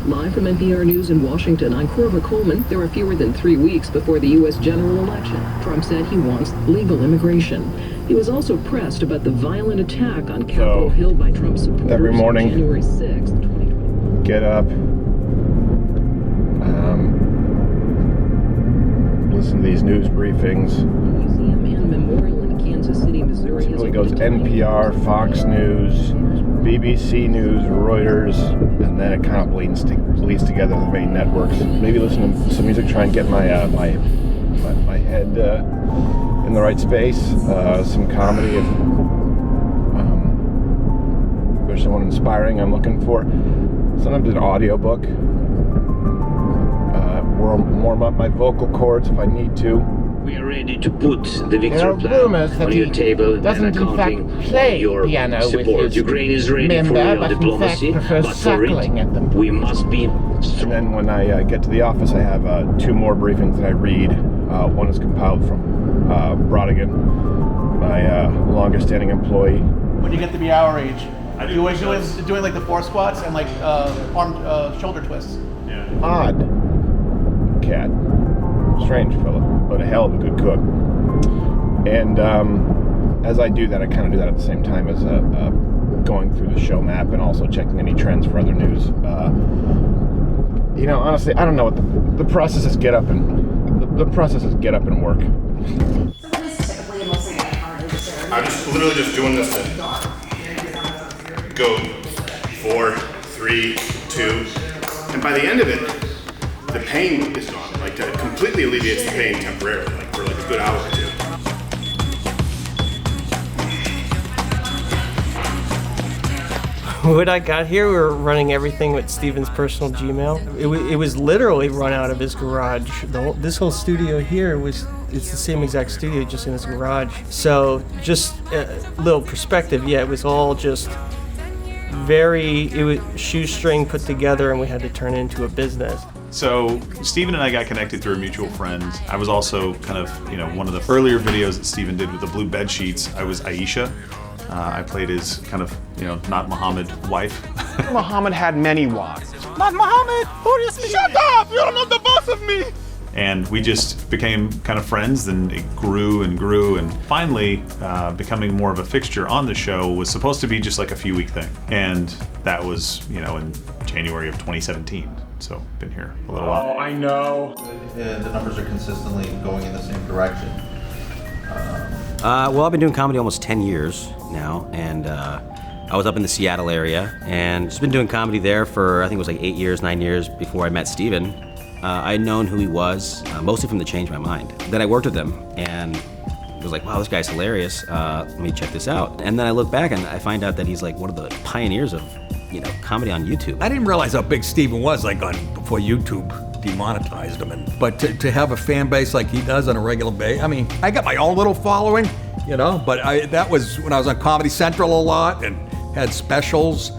Live from NPR News in Washington, I'm Corva Coleman. There are fewer than 3 weeks before the U.S. general election. Trump said he wants legal immigration. He was also pressed about the violent attack on Capitol Hill by Trump supporters every morning, on January 6th, 2020. Get up, listen to these news briefings. Museum and Memorial in Kansas City, Missouri. Typically goes NPR, Fox News, BBC News, Reuters, and then it kind of bleeds together the main networks. Maybe listen to some music, try and get my head in the right space. Some comedy if there's someone inspiring I'm looking for. Sometimes an audiobook. Warm up my vocal cords if I need to. We are ready to put the victory plan on your table and accounting on your support. Ukraine is ready for real diplomacy, but for it, we must be strong. And then when I get to the office, I have 2 more briefings that I read. One is compiled from Brodigan, my longest-standing employee. When you get to be our age, doing like the 4 squats and like arm shoulder twists. Yeah. Odd cat, strange fellow, but a hell of a good cook. And as I do that, I kind of do that at the same time as going through the show map and also checking any trends for other news. Honestly, I don't know what the process is. Get up and work. I'm just literally just doing this to go 4, 3, 2, and by the end of it, the pain is gone. Like, that completely alleviates the pain temporarily, like for like a good hour or 2. When I got here, we were running everything with Steven's personal Gmail. It was literally run out of his garage. This whole studio here it's the same exact studio, just in his garage. So just a little perspective, yeah, it was all just it was shoestring put together, and we had to turn it into a business. So Steven and I got connected through a mutual friend. I was also kind of, one of the earlier videos that Steven did with the blue bed sheets. I was Aisha. I played his kind of, not Muhammad wife. Muhammad had many wives. Not Muhammad! Shut up! You don't know the boss of me! And we just became kind of friends, and it grew and grew, and finally becoming more of a fixture on the show was supposed to be just like a few week thing. And that was, in January of 2017. So been here a little while. Oh, I know. The numbers are consistently going in the same direction. Well, I've been doing comedy almost 10 years now, and I was up in the Seattle area, and just been doing comedy there for, I think it was like 8 years, 9 years before I met Steven. I had known who he was, mostly from the Change My Mind. Then I worked with him, and was like, wow, this guy's hilarious. Let me check this out. And then I look back, and I find out that he's like one of the pioneers of comedy on YouTube. I didn't realize how big Steven was before YouTube demonetized him. But to have a fan base like he does on a regular basis, I got my own little following, but that was when I was on Comedy Central a lot and had specials.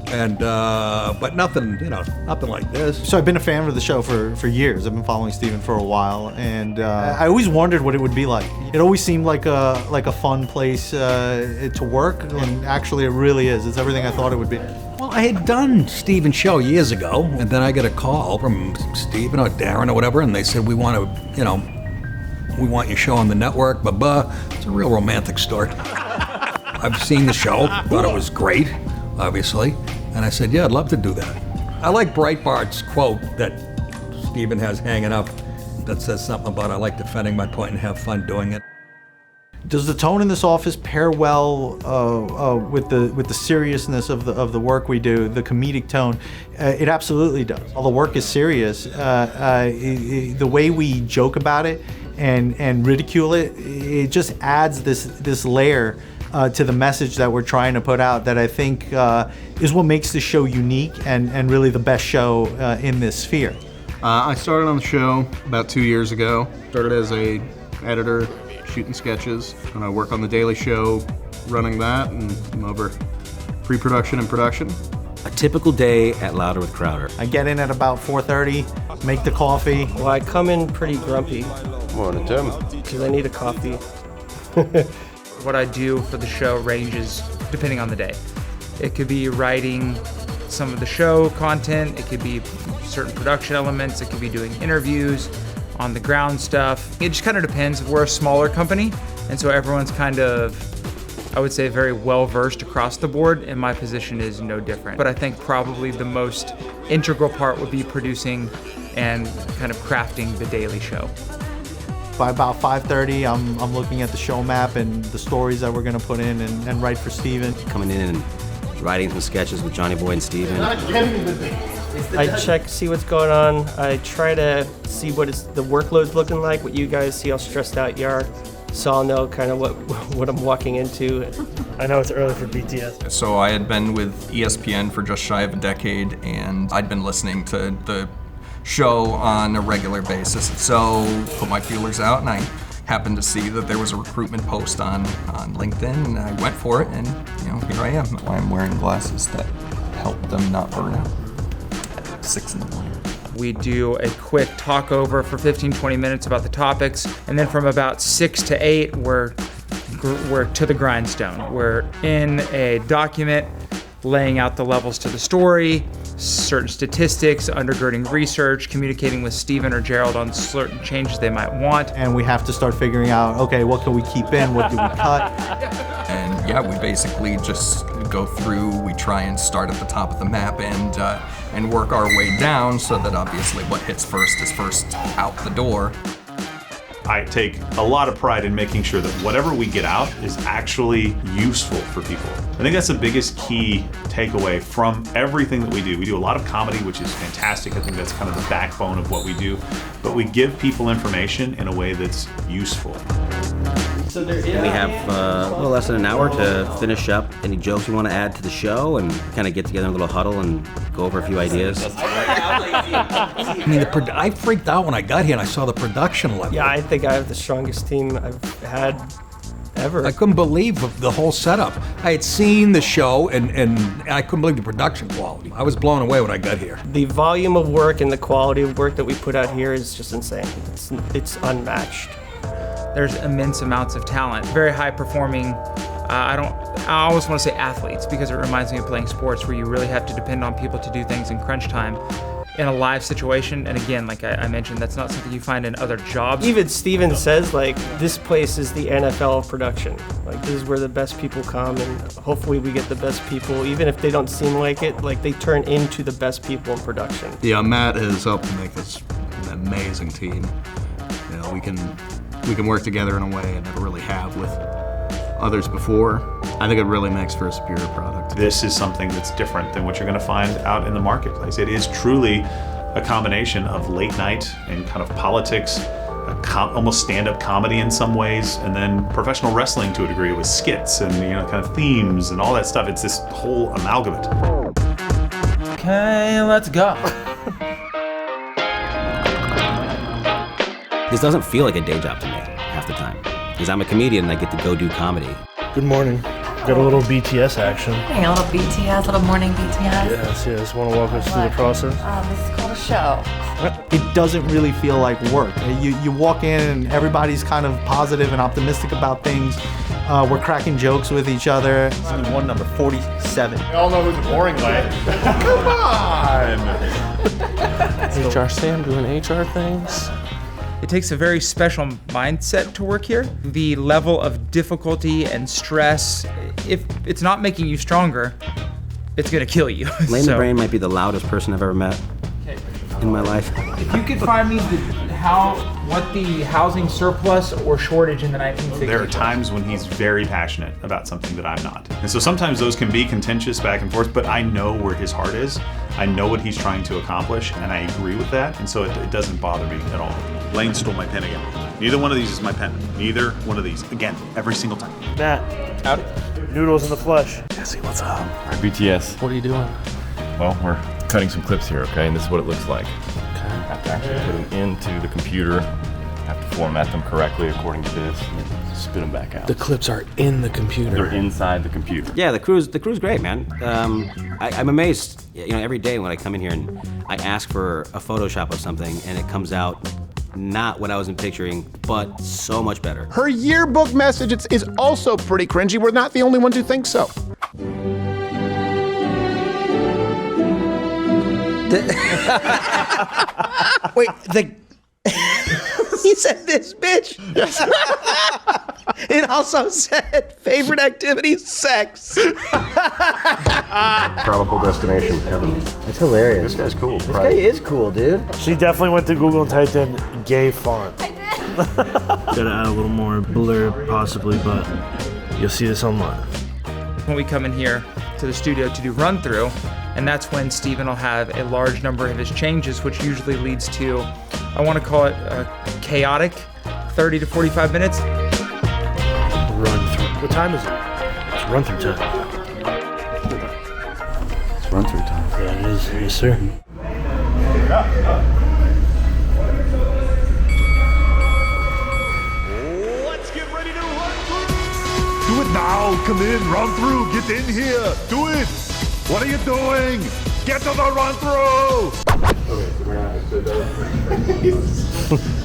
And but nothing like this. So I've been a fan of the show for years. I've been following Steven for a while, and I always wondered what it would be like. It always seemed like a fun place to work, and actually it really is. It's everything I thought it would be. Well, I had done Steven's show years ago, and then I got a call from Steven or Darren or whatever, and they said, we want your show on the network, It's a real romantic story. I've seen the show, thought it was great, obviously, and I said, yeah, I'd love to do that. I like Breitbart's quote that Steven has hanging up that says something about I like defending my point and have fun doing it. Does the tone in this office pair well with the seriousness of the work we do, the comedic tone? It absolutely does. All the work is serious. The way we joke about it and ridicule it, it just adds this layer to the message that we're trying to put out that I think is what makes the show unique and really the best show in this sphere. I started on the show about 2 years ago. Started as a editor, shooting sketches, and I work on the Daily Show, running that, and I'm over pre-production and production. A typical day at Louder with Crowder. I get in at about 4:30, make the coffee. Well, I come in pretty grumpy. Morning, Tim. Because I need a coffee. What I do for the show ranges depending on the day. It could be writing some of the show content, it could be certain production elements, it could be doing interviews, on the ground stuff. It just kind of depends. We're a smaller company, and so everyone's kind of, I would say, very well versed across the board, and my position is no different. But I think probably the most integral part would be producing and kind of crafting the daily show. By about 5:30, I'm looking at the show map and the stories that we're gonna put in and write for Steven. Coming in and writing some sketches with Johnny Boy and Steven. I check, see what's going on. I try to see what the workload's looking like, what you guys see, how stressed out you are. So I'll know kind of what I'm walking into. I know it's early for BTS. So I had been with ESPN for just shy of a decade, and I'd been listening to the show on a regular basis. So put my feelers out, and I happened to see that there was a recruitment post on LinkedIn, and I went for it, and here I am. I'm wearing glasses that help them not burn out at 6 in the morning. We do a quick talk over for 15-20 minutes about the topics, and then from about 6 to 8, we're to the grindstone. We're in a document laying out the levels to the story, certain statistics, undergirding research, communicating with Steven or Gerald on certain changes they might want. And we have to start figuring out, okay, what can we keep in, what do we cut? And yeah, we basically just go through, we try and start at the top of the map and work our way down so that obviously what hits first is first out the door. I take a lot of pride in making sure that whatever we get out is actually useful for people. I think that's the biggest key takeaway from everything that we do. We do a lot of comedy, which is fantastic. I think that's kind of the backbone of what we do. But we give people information in a way that's useful. We have a little less than an hour to finish up. Any jokes you want to add to the show and kind of get together in a little huddle and go over a few ideas? I mean, I freaked out when I got here and I saw the production level. Yeah, I think I have the strongest team I've had ever. I couldn't believe the whole setup. I had seen the show and I couldn't believe the production quality. I was blown away when I got here. The volume of work and the quality of work that we put out here is just insane. It's unmatched. There's immense amounts of talent, very high performing, I always want to say athletes because it reminds me of playing sports where you really have to depend on people to do things in crunch time in a live situation. And again, like I mentioned, that's not something you find in other jobs. Even Steven says, like, this place is the NFL of production. Like, this is where the best people come, and hopefully we get the best people, even if they don't seem like it, like they turn into the best people in production. Yeah, Matt has helped make this an amazing team. We can work together in a way I never really have with others before. I think it really makes for a superior product. This is something that's different than what you're going to find out in the marketplace. It is truly a combination of late night and kind of politics, almost stand-up comedy in some ways, and then professional wrestling to a degree with skits and kind of themes and all that stuff. It's this whole amalgamate. Okay, let's go. This doesn't feel like a day job to me half the time, because I'm a comedian and I get to go do comedy. Good morning. Got a little BTS action. Hey, a little BTS, a little morning BTS. Yes. Want to walk us through the process? This is called a show. It doesn't really feel like work. You walk in and everybody's kind of positive and optimistic about things. We're cracking jokes with each other. One number, 47. We all know who's the boring way. Come on! HR Sam doing HR things. It takes a very special mindset to work here. The level of difficulty and stress, if it's not making you stronger, it's gonna kill you. Lane Brain might be the loudest person I've ever met in my life. If you could find me what the housing surplus or shortage in the 1960s. There are times when he's very passionate about something that I'm not. And so sometimes those can be contentious back and forth, but I know where his heart is. I know what he's trying to accomplish, and I agree with that, and so it doesn't bother me at all. Lane stole my pen again. Neither one of these is my pen. Neither one of these. Again, every single time. Matt. Howdy. Noodles in the flesh. Jesse, what's up? All right, BTS. What are you doing? Well, we're cutting some clips here, okay? And this is what it looks like. Okay. I have to actually put them into the computer. I have to format them correctly according to this, and then spit them back out. The clips are in the computer. They're inside the computer. Yeah, the crew's great, man. I'm amazed. Every day when I come in here and I ask for a Photoshop of something, and it comes out not what I was picturing, but so much better. Her yearbook message is also pretty cringy. We're not the only ones who think so. Wait, he said this, bitch. Yes. It also said favorite activity, sex. Probable destination, heaven. That's hilarious. This guy's cool. This guy is cool, dude. She definitely went to Google and typed in gay font. Gotta add a little more blur, possibly, but you'll see this online. When we come in here to the studio to do run-through, and that's when Steven will have a large number of his changes, which usually leads to, I want to call it a chaotic 30 to 45 minutes. Run-through. What time is it? It's run-through time. It's run-through time. Yeah, it is. Yes, sir. Let's get ready to run through. Do it now. Come in. Run through. Get in here. Do it. What are you doing? Get to the run through. Okay, so we're not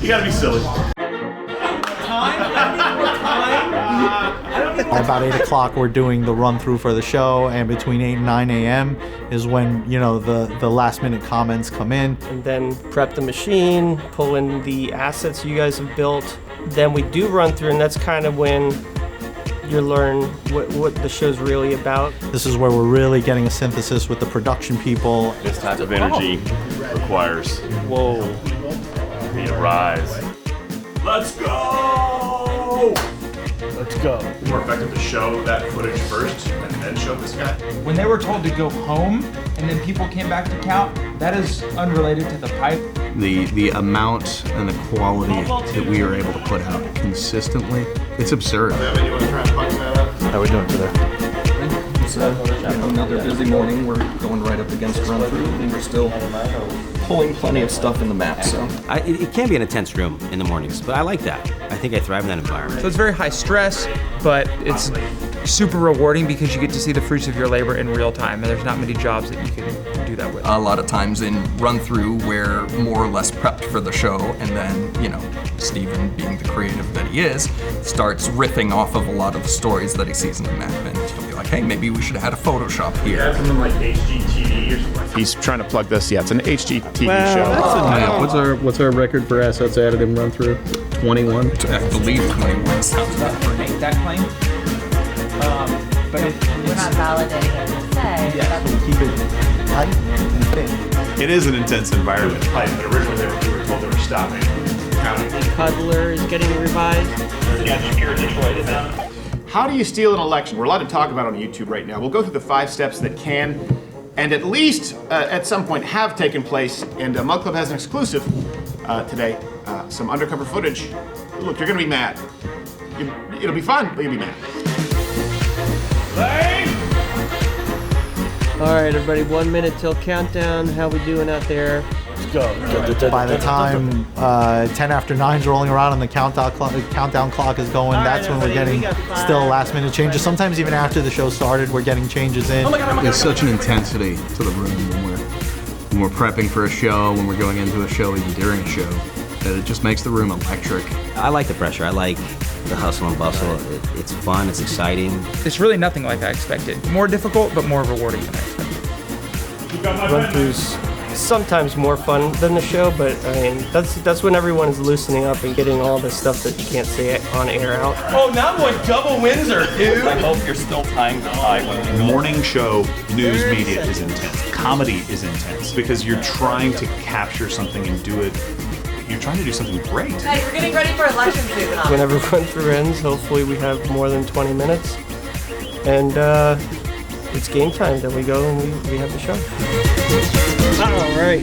you gotta be silly. By about 8 o'clock, we're doing the run through for the show, and between 8 and 9 a.m. is when, you know, the last minute comments come in. And then prep the machine, pull in the assets you guys have built. Then we do run through, and that's kind of when you learn what the show's really about. This is where we're really getting a synthesis with the production people. This type of energy requires me to rise. Let's go! Let's go. More effective to show that footage first and then show this guy. When they were told to go home and then people came back to count, that is unrelated to the pipe. The amount and the quality that we are able to put out consistently, it's absurd. You want to try and punch that up? How are we doing today? It's another busy morning. We're going right up against run-through, and we're still pulling plenty of stuff in the map. So it can be an intense room in the mornings, but I like that. I think I thrive in that environment. So it's very high stress, but it's super rewarding because you get to see the fruits of your labor in real time, and there's not many jobs that you can do that with. a lot of times in run-through, we're more or less prepped for the show, and then, you know, Steven, being the creative that he is, starts riffing off of a lot of the stories that he sees in the map, and he'll be like, hey, maybe we should have had a Photoshop here. Yeah, something like HGTV or something. He's trying to plug this. Yeah, it's an HGTV show. What's our record for assets added in run-through? 21? I believe 21 sounds about to make that claim. But we're not validating it to say. Yeah. Keep it tight and fit. It is an intense environment. But originally we were told they were stopping. Cuddler is getting revised. How do you steal an election? We're allowed to talk about it on YouTube right now. We'll go through the 5 steps that can, and at least at some point have taken place. And Mug Club has an exclusive today. Some undercover footage. Look, you're gonna be mad. It'll be fun, but you'll be mad. All right, everybody, 1 minute till countdown. How we doing out there? Let's go. By the time 10 after 9's rolling around and the countdown clock is going, that's when we're getting still last minute changes. Sometimes even after the show started, we're getting changes in. There's such an intensity to the room when we're prepping for a show, when we're going into a show, even during a show, that it just makes the room electric. I like the pressure. I like the hustle and bustle. It's fun. It's exciting. It's really nothing like I expected. More difficult, but more rewarding than I expected. Run-throughs sometimes more fun than the show, but I mean that's when everyone is loosening up and getting all the stuff that you can't say on air out. Oh, now I'm going double Windsor, dude. I hope you're still tying the tie. Morning show news media is intense. Comedy is intense because you're trying to capture something and do it. You're trying to do something great. Guys, we're getting ready for election season. Whenever run-through ends, hopefully we have more than 20 minutes, and it's game time. Then we go and we have the show. All right.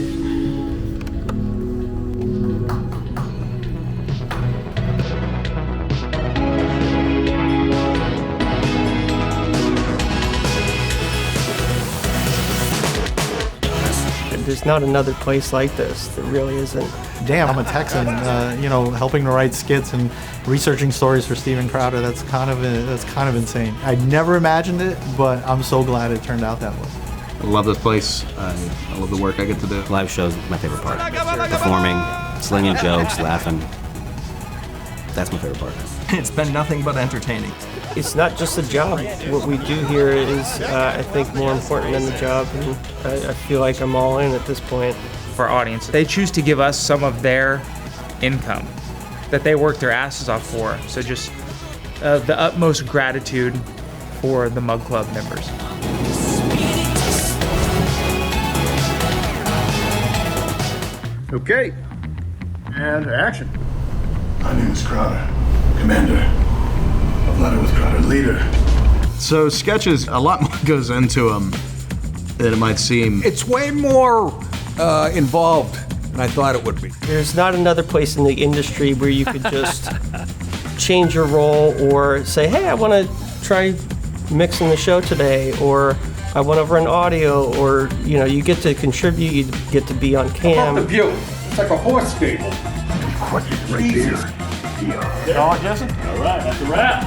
There's not another place like this. There really isn't. Damn, I'm a Texan, helping to write skits and researching stories for Steven Crowder. That's kind of insane. I never imagined it, but I'm so glad it turned out that way. I love this place. I love the work I get to do. Live shows, my favorite part. Performing, slinging jokes, laughing. That's my favorite part. It's been nothing but entertaining. It's not just a job. What we do here is, I think, more important than the job, and I feel like I'm all in at this point. For our audience, they choose to give us some of their income that they work their asses off for. So just the utmost gratitude for the Mug Club members. Okay, and action. My name is Crowder, Commander of Ladder with Crowder, leader. So sketches, a lot more goes into them than it might seem. It's way more involved than I thought it would be. There's not another place in the industry where you could just change your role or say, hey, I want to try mixing the show today, or I want to run audio, or you get to contribute, you get to be on cam. The view. It's like a horse stable. Right there. You all right, Jesse? All right, that's a wrap.